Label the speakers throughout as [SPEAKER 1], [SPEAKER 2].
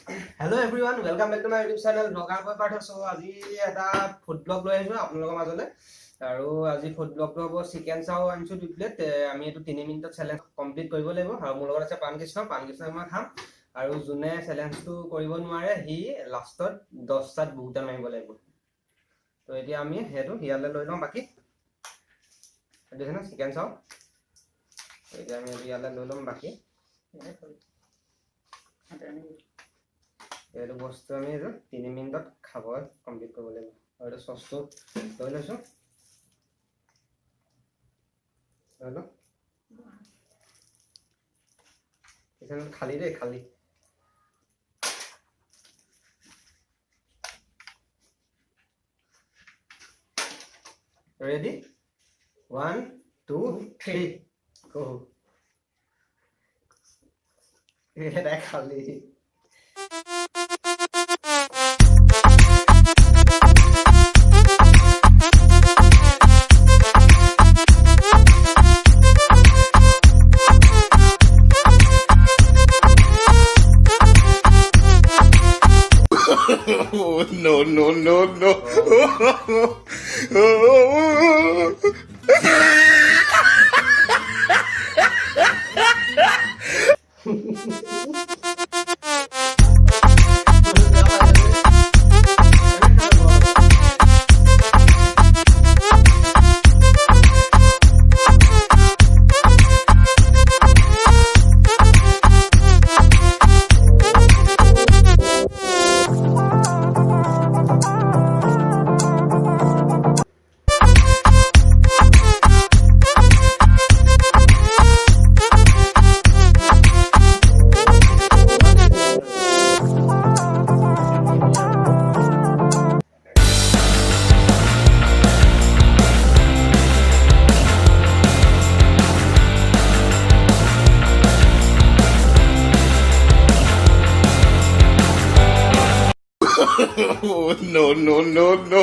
[SPEAKER 1] Hello everyone, welcome back to my YouTube channel. Partha. So আজি এটা food blog লৈ আহিছো আপোনালোকৰ মাজলৈ আৰু আজি ফুড ব্লগটো হ'ব চিকেন চাও আনিছো 2 প্লেট আমি এটো 3 মিনিটত চ্যালেঞ্জ কমপ্লিট কৰিব লাগিব আৰু মোৰ লগত আছে পানকৃষ্ণ মই খাম আৰু যোনে চ্যালেঞ্জটো কৰিব নোৱাৰে হি লাষ্টত 10 টাত বুকটা মাৰিব লাগিব তো এতিয়া আমি হেতু হিয়ালে লৈ লম বাকি দেখেন না চিকেন চাও এতিয়া আমি হিয়ালে লৈ লম বাকি এই বস্তু আমি 3 মিনিটত খাব কমপ্লিট কৰিব লাগিব আৰু সসটো লৈ লৈছো হলো এখানে খালি রে খালি ready 1 2 3 go এটা খালি
[SPEAKER 2] Oh, no. Oh, no. Oh, no.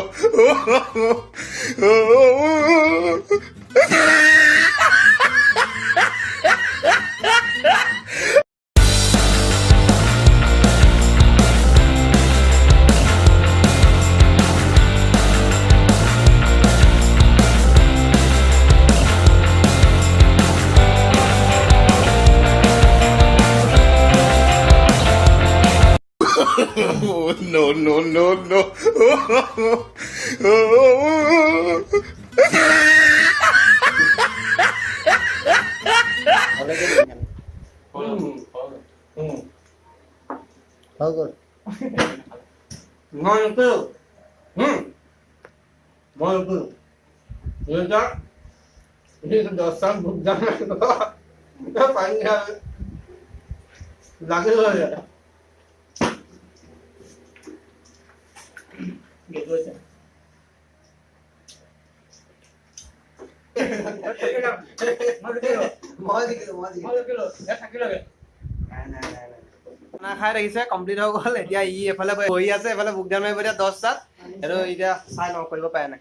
[SPEAKER 1] How good. Ngon cơ. Ngon cơ. Nhớ chắc. Đi đợt sang bụng răng này nó phải là cái hơi rồi. Get good. না খাই ৰাখিছে কমপ্লিট হৈ গ'ল এতিয়া ই এফালে বহি আছে এফালে বুকদান মাৰিব এতিয়া 10 টাত আৰু এতিয়া চাই লওঁ কৰিব পাৰে নাই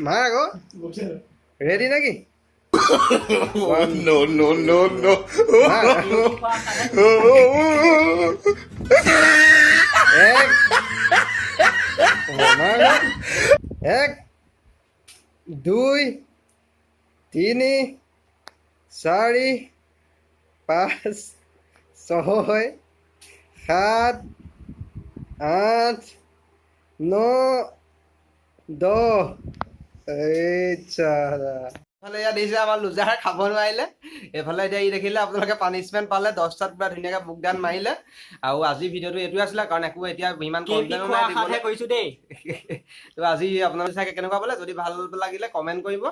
[SPEAKER 1] মাৰ আকৌ ৰেডি নেকি
[SPEAKER 2] Oh, no.
[SPEAKER 1] এক 2 3 4 5 6 7 8 9 10 এফালে ইয়াত দিছে আমাৰ লুজাৰ খাব নোৱাৰিলে এফালে এতিয়া ই দেখিলে আপোনালোকে পানিছমেণ্ট পালে 10 টাত পুৰা ধুনীয়াকৈ বুকদান মাৰিলে আৰু আজি ভিডিঅ'টো এইটোৱে আছিলে কাৰণ একো এতিয়া ইমান কণ্টেণ্ট নাই দিবলৈ কৈছো দেই তো আজি আপোনালোকে চাই কেনেকুৱা পালে যদি ভাল লাগিলে কমেণ্ট কৰিব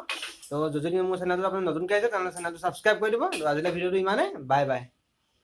[SPEAKER 1] তো যদি মোৰ চেনেলটো আপুনি নতুনকৈ আহিছে তেনেহ'লে চেনেলটো ছাবস্ক্ৰাইব কৰি দিব তো আজিলৈ ভিডিঅ'টো ইমানে বাই